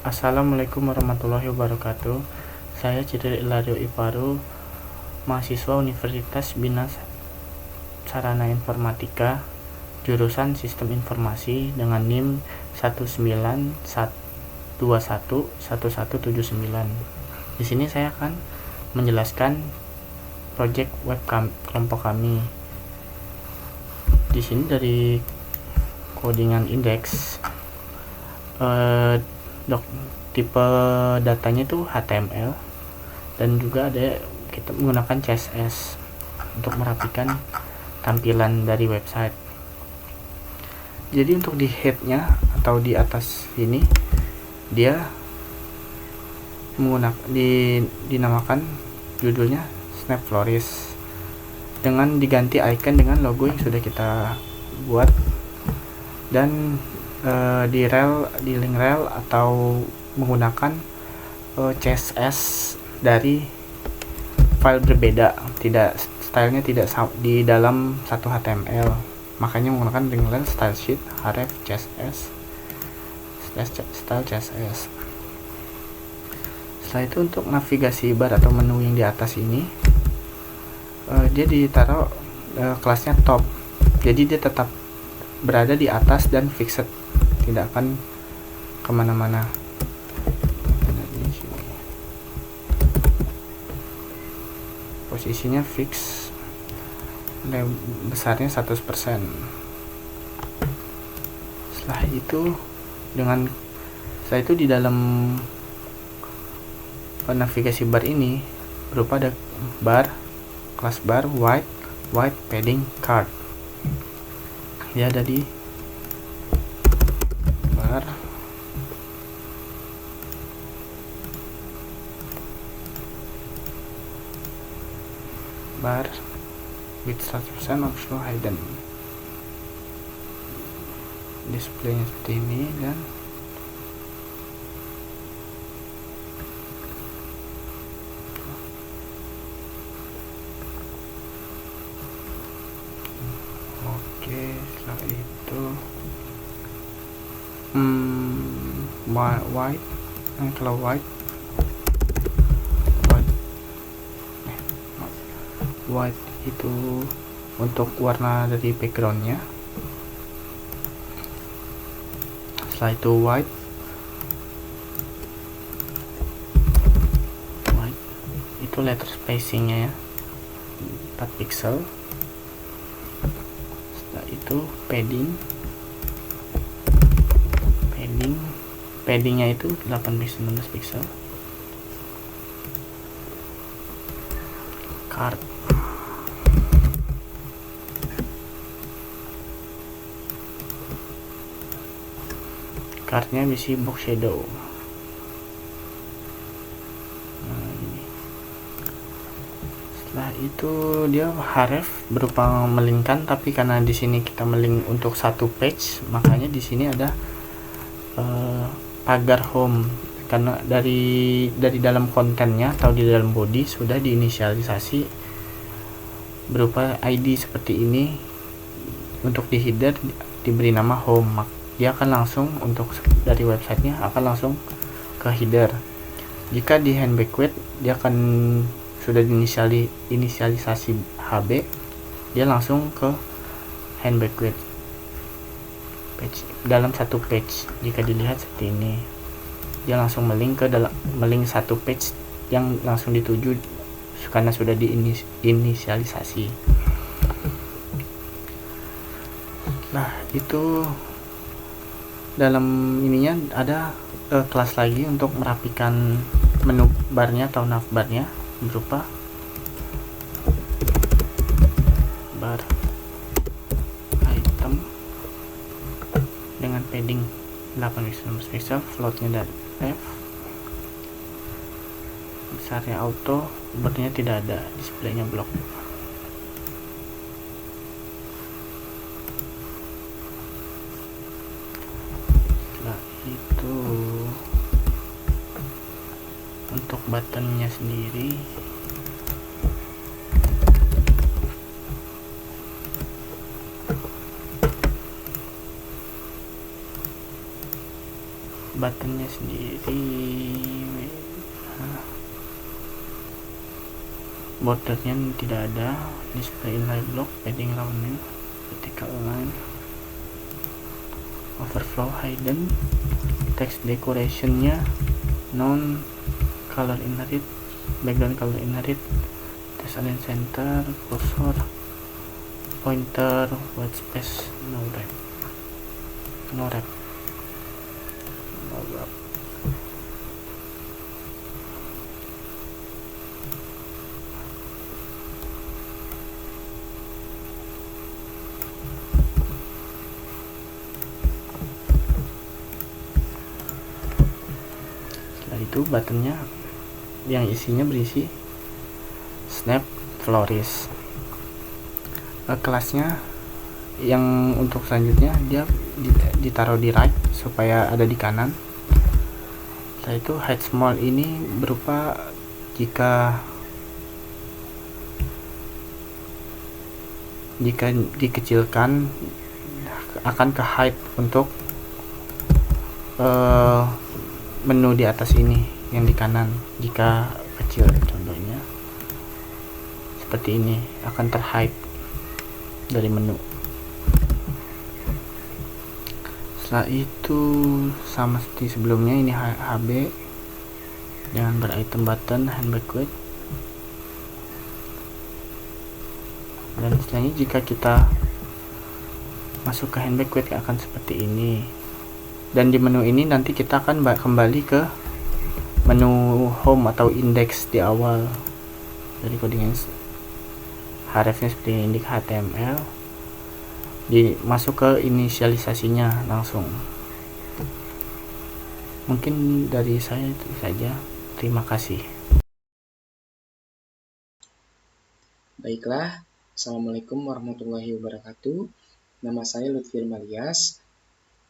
Assalamualaikum warahmatullahi wabarakatuh. Saya Cidil Ilario Iparu, mahasiswa Universitas Bina Sarana Informatika, jurusan Sistem Informasi dengan NIM 191211179. Di sini saya akan menjelaskan proyek web kelompok kami. Di sini dari codingan indeks, tipe datanya itu HTML, dan juga ada kita menggunakan CSS untuk merapikan tampilan dari website. Jadi untuk di headnya atau di atas ini dia dinamakan judulnya Snap Flourish dengan diganti icon dengan logo yang sudah kita buat, dan di link rel atau menggunakan CSS dari file berbeda, stylenya tidak di dalam satu HTML, makanya menggunakan link rel style sheet href css style css. Setelah itu untuk navigasi bar atau menu yang di atas ini, dia ditaruh kelasnya top, jadi dia tetap berada di atas dan fixed, tidak akan kemana-mana. Posisinya fix, besarnya 100%. Setelah itu di dalam navigasi bar ini berupa ada bar, kelas bar, white padding card. Dia ada di bar with 100% optional hidden. Displaynya seperti ini, dan setelah itu white itu untuk warna dari backgroundnya. Setelah itu white itu letter spacingnya ya, 4 pixel. Setelah itu paddingnya itu 18-19 pixel. Cardnya bisa box shadow. Ini. Setelah itu dia href berupa melingkan, tapi karena di sini kita meling untuk satu page, makanya di sini ada pagar home, karena dari dalam kontennya atau di dalam body sudah diinisialisasi berupa ID seperti ini. Untuk di header diberi nama home, dia akan langsung untuk dari websitenya akan langsung ke header. Jika di hand backward dia akan sudah inisialisasi HB, dia langsung ke hand backward page dalam satu page. Jika dilihat seperti ini, dia langsung melink satu page yang langsung dituju karena sudah diinisialisasi. Nah, itu dalam ininya ada kelas lagi untuk merapikan menu barnya atau navbarnya berupa bar item dengan padding 18 pixel, floatnya dari F, besarnya auto, bordernya tidak ada, displaynya block. Itu untuk buttonnya sendiri buttonnya sendiri, bordernya tidak ada, display inline block, padding rounding, vertical line, overflow hidden, text decorationnya non color inherit, background color inherit, text align center, cursor, pointer, white space, no wrap, no wrap. Setelah itu buttonnya yang isinya berisi snap flourish. Kelasnya yang untuk selanjutnya dia ditaruh di right supaya ada di kanan. Setelah itu height small ini berupa jika dikecilkan akan ke height untuk menu di atas ini yang di kanan. Jika kecil, contohnya seperti ini, akan terhide dari menu. Setelah itu sama seperti sebelumnya, ini HB dengan beritem button hand backward. Dan selanjutnya jika kita masuk ke hand backward akan seperti ini. Dan di menu ini nanti kita akan kembali ke menu home atau index di awal dari coding hrefnya seperti index HTML, masuk ke inisialisasinya langsung. Mungkin dari saya itu saja. Terima kasih. Baiklah, Assalamualaikum warahmatullahi wabarakatuh. Nama saya Lutfi Malias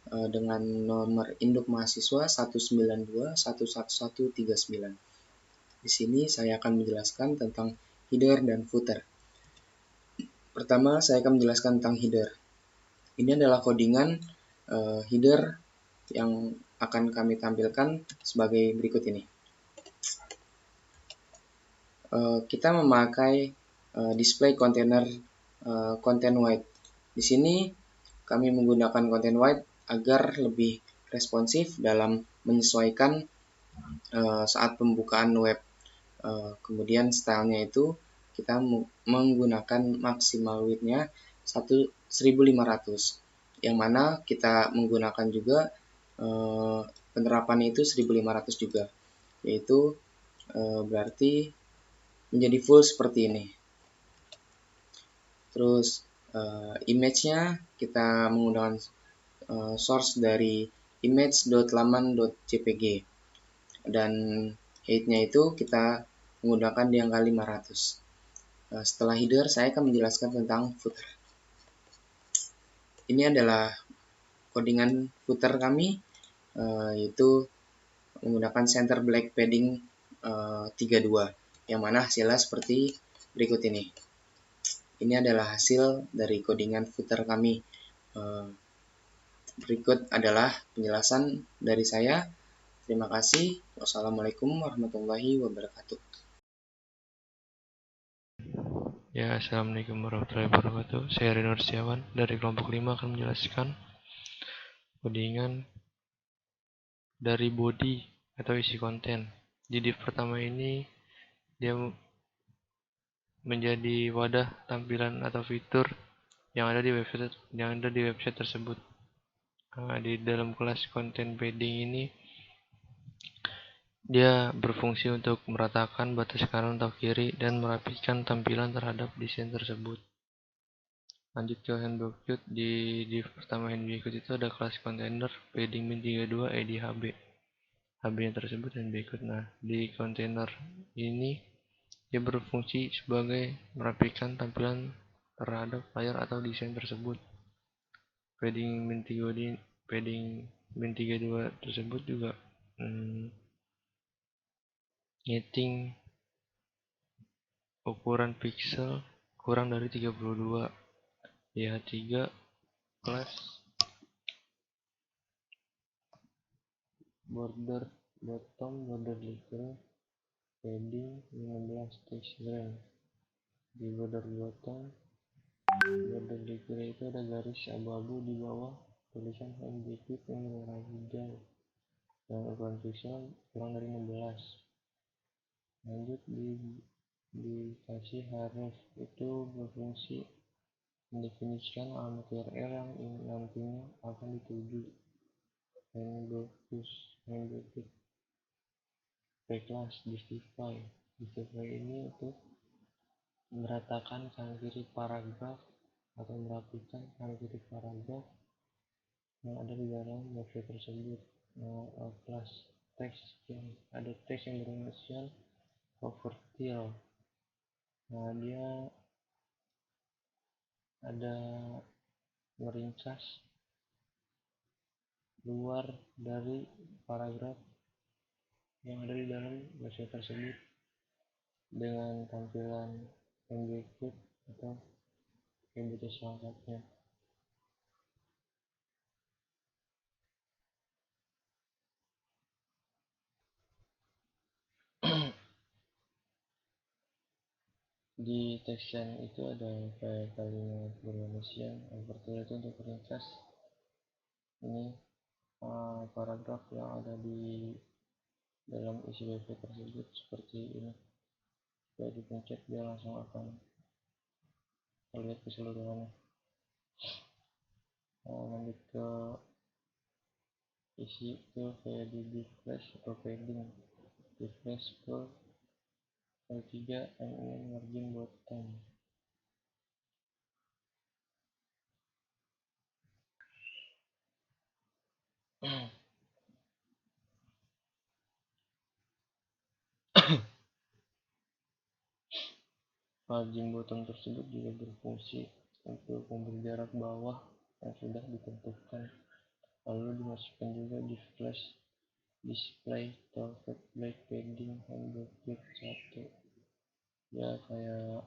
dengan nomor induk mahasiswa 192111139. Di sini saya akan menjelaskan tentang header dan footer. Pertama, saya akan menjelaskan tentang header. Ini adalah codingan header yang akan kami tampilkan sebagai berikut ini. Kita memakai display container content white. Di sini kami menggunakan content white agar lebih responsif dalam menyesuaikan saat pembukaan web. Kemudian stylenya itu kita menggunakan maksimal width-nya 1500, yang mana kita menggunakan juga penerapannya itu 1500 juga, yaitu berarti menjadi full seperti ini. Terus image-nya kita menggunakan source dari image.laman.jpg, dan height-nya itu kita menggunakan di angka 500. Setelah header, saya akan menjelaskan tentang footer. Ini adalah codingan footer kami, yaitu menggunakan center black padding 32, yang mana hasilnya seperti berikut ini. Ini adalah hasil dari codingan footer kami. Berikut adalah penjelasan dari saya. Terima kasih. Wassalamualaikum warahmatullahi wabarakatuh. Ya, Assalamualaikum warahmatullahi wabarakatuh. Saya Rino Setiawan dari kelompok 5 akan menjelaskan codingan dari body atau isi konten. Di div pertama ini dia menjadi wadah tampilan atau fitur yang ada di website tersebut. Di dalam kelas content padding ini dia berfungsi untuk meratakan batas kanan atau kiri dan merapikan tampilan terhadap desain tersebut. Lanjut ke hand backward. Di div pertama hand backward itu ada kelas container padding min32 edhb. HB-nya tersebut hand backward. Nah, di container ini dia berfungsi sebagai merapikan tampilan terhadap layar atau desain tersebut. Padding min32 tersebut juga nyeting ukuran pixel kurang dari 32, YH3 plus border bottom, border likre, padding 15 text gram. Di border bottom, border likre itu ada garis abu-abu di bawah tulisan handbreak yang berwarna hijau dan ukuran pixel kurang dari 16. Lanjut dikasih href itu berfungsi mendefinisikan alamat URL yang nantinya akan dituju. Handbreak backlash justify ini untuk meratakan kanan kiri paragraf atau merapikan kanan kiri paragraf yang ada di dalam website tersebut. Class text yang ada teks yang berinisial overkill. Dia ada meringkas luar dari paragraf yang ada di dalam website tersebut dengan tampilan yang berikut atau yang butuh selengkapnya. Di section itu ada kayak kalimat berwarna overkill itu untuk ringkas ini paragraf yang ada di dalam isi website tersebut seperti ini. Jika dipencet dia langsung akan terlihat keseluruhannya. Lanjut ke isi itu kayak di div flash atau padding. Div flash ke L3 mm margin bottom. Margin bottom tersebut juga berfungsi untuk memberi jarak bawah yang sudah ditentukan. Lalu dimasukkan juga di flash display target black padding handbreak 1. Ya kayak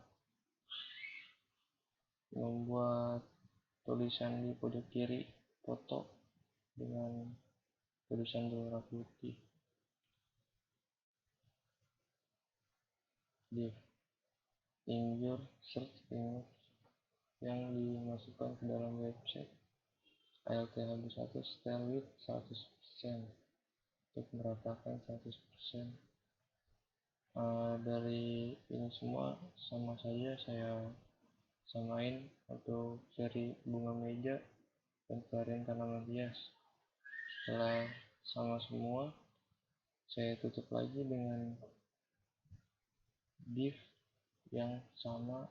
membuat tulisan di pojok kiri foto dengan tulisan berwarna putih. Div in-your search image yang dimasukkan ke dalam website ALTHB1 style width 100% untuk meratakan 100%. Dari ini semua sama saja saya samain untuk seri bunga meja dan varian tanaman hias. Setelah sama semua, saya tutup lagi dengan div yang sama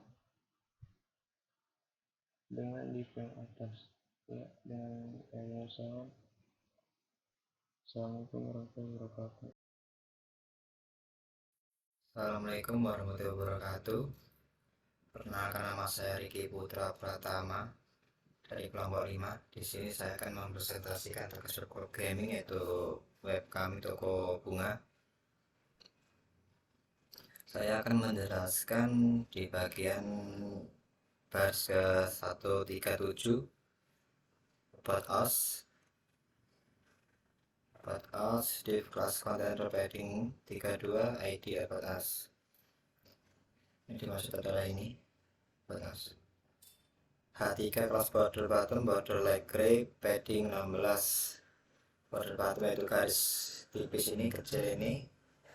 dengan div yang atas. Ya, dengan yang sama. Assalamualaikum warahmatullahi wabarakatuh. Assalamualaikum warahmatullahi wabarakatuh. Perkenalkan, nama saya Riki Putra Pratama dari kelompok 5. Di sini saya akan mempresentasikan terkait subgroup gaming yaitu webcam toko bunga. Saya akan menjelaskan di bagian baris ke 137 about us, div class container padding 32 id about us. Yang dimaksud adalah ini about us. H3 class border bottom, border light gray, padding 16. Border bottom itu garis tipis ini, kecil ini.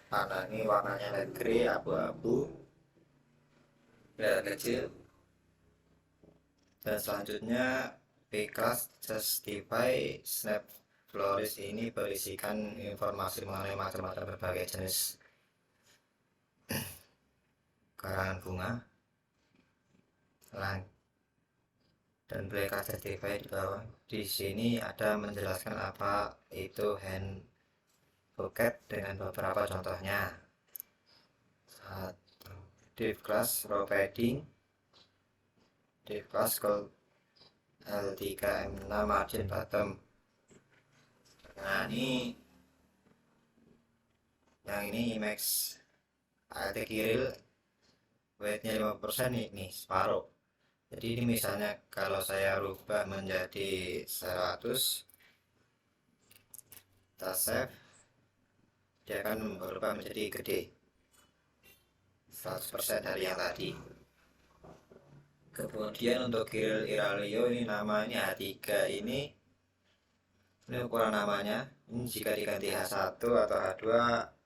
Panah ini warnanya light gray, abu-abu, biar kecil. Dan selanjutnya B class justify snap floris ini berisikan informasi mengenai macam-macam berbagai jenis karangan bunga. Dan B class justify di bawah. Di sini ada menjelaskan apa itu hand bouquet dengan beberapa contohnya. Div class row padding, div class gold L3M6 margin bottom. Nah ini yang ini Emacs ALT Kiril weightnya 5% nih separuh. Jadi ini misalnya kalau saya rubah menjadi 100, kita save, dia akan berubah menjadi gede 100% dari yang tadi. Kemudian untuk grill Iralio ini namanya H3 ini ukuran namanya. Ini jika diganti H1 atau H2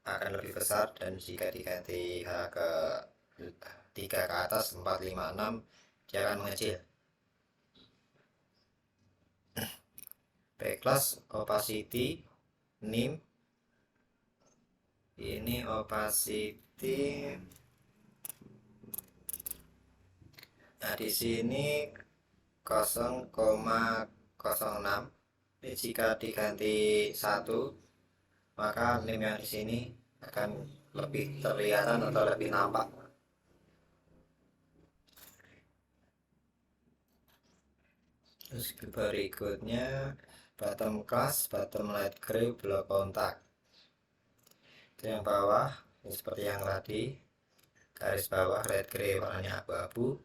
akan lebih besar, dan jika diganti H ke 3 ke atas 4, 5, 6 dia akan mengecil. Backclass opacity nim ini opacity. Nah di sini 0,06. Ini jika diganti 1 maka nim yang di sini akan lebih terlihatan atau lebih nampak. Terus berikutnya bottom class, bottom light gray, block kontak. Itu yang bawah, ini seperti yang tadi, garis bawah light gray warnanya abu-abu,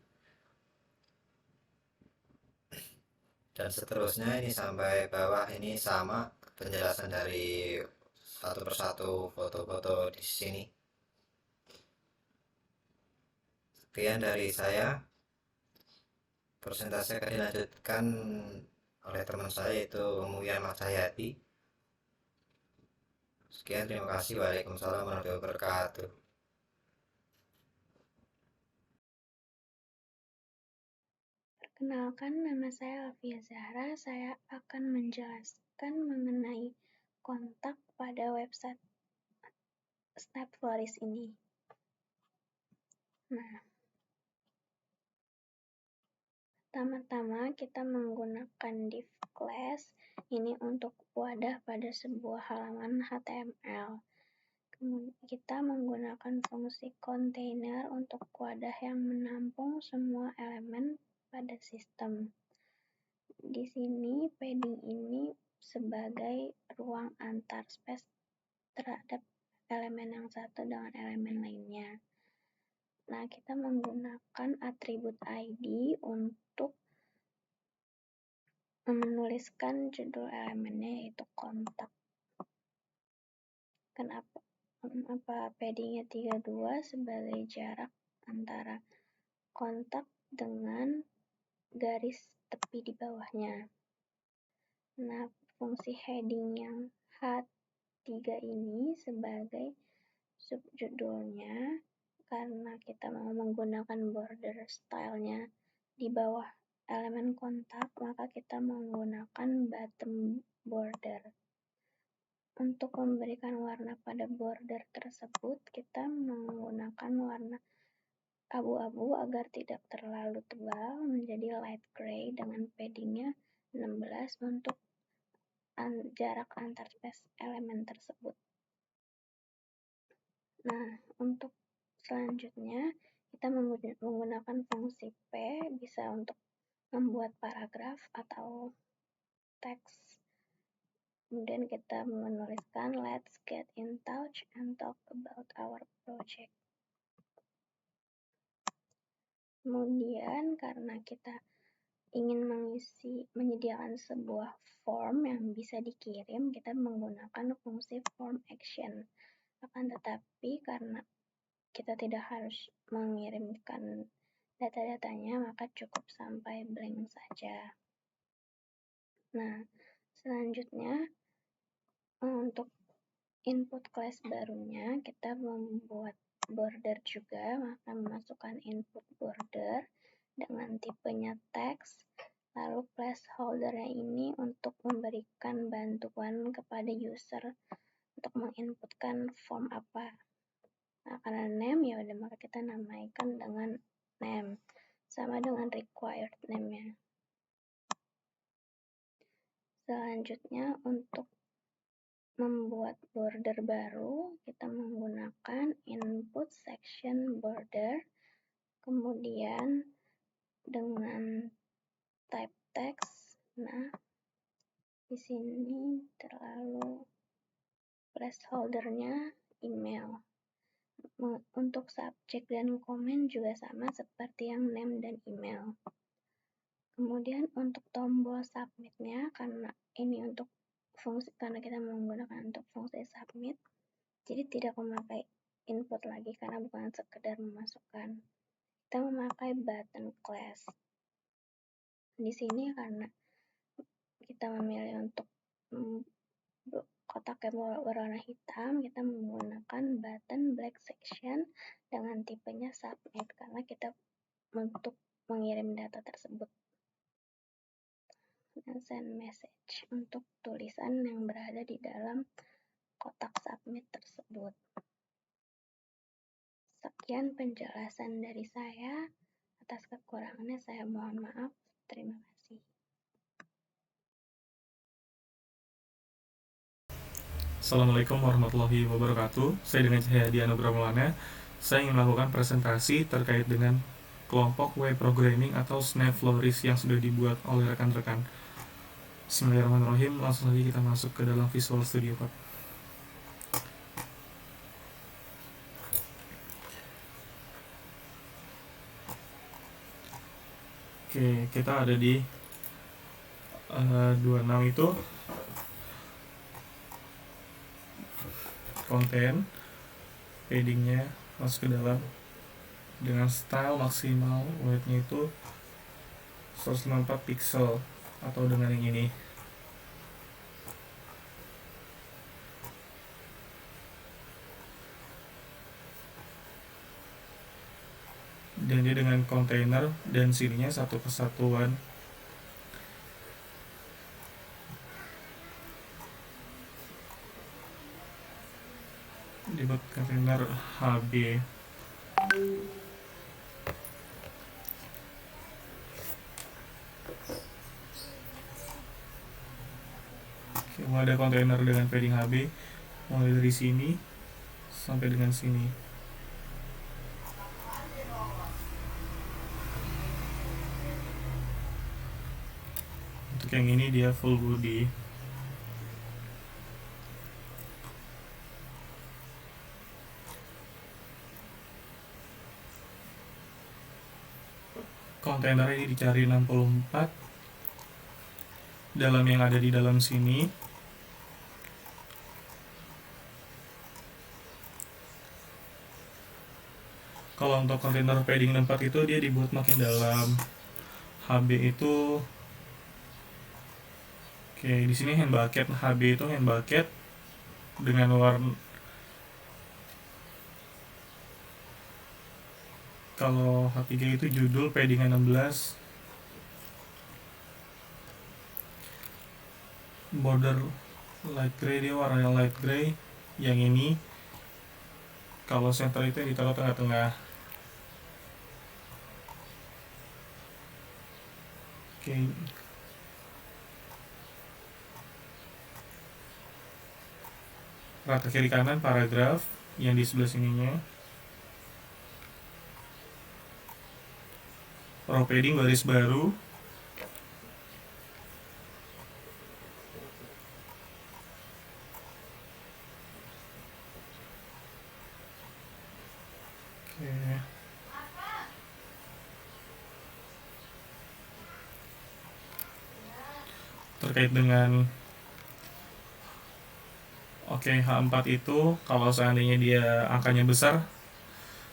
dan seterusnya ini sampai bawah ini sama penjelasan dari satu persatu foto-foto di sini. Sekian dari saya. Persentase akan dilanjutkan oleh teman saya, yaitu Muyan Mas Hayati. Sekian, terima kasih. Waalaikumsalam warahmatullahi wabarakatuh. Perkenalkan, nama saya Alfia Zahra. Saya akan menjelaskan mengenai kontak pada website Snapfloris ini. Nah, pertama-tama kita menggunakan div class ini untuk wadah pada sebuah halaman HTML. Kemudian kita menggunakan fungsi container untuk wadah yang menampung semua elemen pada sistem. Di sini padding ini sebagai ruang antar space terhadap elemen yang satu dengan elemen lainnya. Nah, kita menggunakan atribut ID untuk menuliskan judul elemennya, yaitu kontak. Kenapa paddingnya 32 sebagai jarak antara kontak dengan garis tepi di bawahnya. Nah, fungsi heading yang H3 ini sebagai subjudulnya, karena kita mau menggunakan border stylenya di bawah elemen kontak, maka kita menggunakan bottom border. Untuk memberikan warna pada border tersebut, kita menggunakan warna abu-abu agar tidak terlalu tebal, menjadi light gray dengan paddingnya 16 untuk jarak antar space elemen tersebut. Nah, untuk selanjutnya kita menggunakan fungsi P, bisa untuk membuat paragraf atau teks. Kemudian kita menuliskan let's get in touch and talk about our project. Kemudian karena kita ingin menyediakan sebuah form yang bisa dikirim, kita menggunakan fungsi form action. Akan tetapi karena kita tidak harus mengirimkan data-datanya, maka cukup sampai blank saja. Nah, selanjutnya untuk input class barunya, kita membuat border juga, maka memasukkan input border dengan tipenya text, lalu placeholder-nya ini untuk memberikan bantuan kepada user untuk menginputkan form apa. Nah, karena name, ya udah, maka kita namaikan dengan name, sama dengan required name-nya. Selanjutnya untuk membuat border baru, kita menggunakan input section border, kemudian dengan type text. Nah, di sini terlalu placeholder-nya email. Untuk subjek dan komen juga sama seperti yang name dan email. Kemudian untuk tombol submit-nya, karena kita menggunakan untuk fungsi submit, Jadi tidak memakai input lagi karena bukan sekedar memasukkan. Kita memakai button class. Di sini karena kita memilih untuk kotak yang berwarna hitam, kita menggunakan button black section dengan tipenya submit karena kita untuk mengirim data tersebut. Dan send message untuk tulisan yang berada di dalam kotak submit tersebut. Sekian penjelasan dari saya. Atas kekurangannya saya mohon maaf. Terima kasih. Assalamualaikum warahmatullahi wabarakatuh. Saya dengan Cahyadi Anugrah Maulana. Saya ingin melakukan presentasi terkait dengan kelompok web programming atau Snap Flourish yang sudah dibuat oleh rekan-rekan. Bismillahirrahmanirrahim. Langsung saja kita masuk ke dalam Visual Studio Code. Oke, kita ada di 26 itu konten, paddingnya masuk ke dalam dengan style maksimal width-nya itu 194 pixel atau dengan yang ini. Dan dia dengan kontainer dan sininya satu kesatuan. Dibuat kontainer HB. Oke, mau ada kontainer dengan padding HB mulai dari sini sampai dengan sini. Untuk yang ini dia full body. Kontainer ini dicari 64 dalam yang ada di dalam sini. Kalau untuk kontainer padding 64 itu dia dibuat makin dalam. HB itu oke, di sini hand bucket. HB itu hand bucket dengan warna. Kalau H3 itu judul padding 16, border light gray, dia warnanya light gray. Yang ini kalau center itu ditaruh tengah-tengah. Oke. Rata kiri kanan paragraf yang di sebelah sininya. Row padding baris baru. Oke. Terkait dengan H4 itu kalau seandainya dia angkanya besar,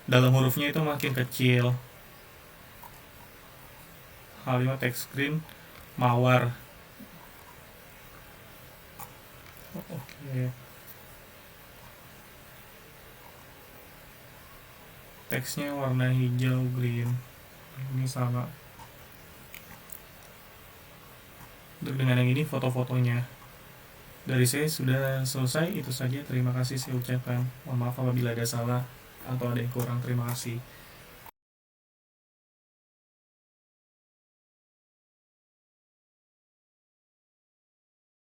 dalam hurufnya itu makin kecil. H5 text screen mawar. Oke. Teksnya warna hijau green. Ini sama. Dengan yang ini foto-fotonya. Dari saya sudah selesai, itu saja. Terima kasih saya ucapkan. Mohon maaf apabila ada salah atau ada yang kurang. Terima kasih.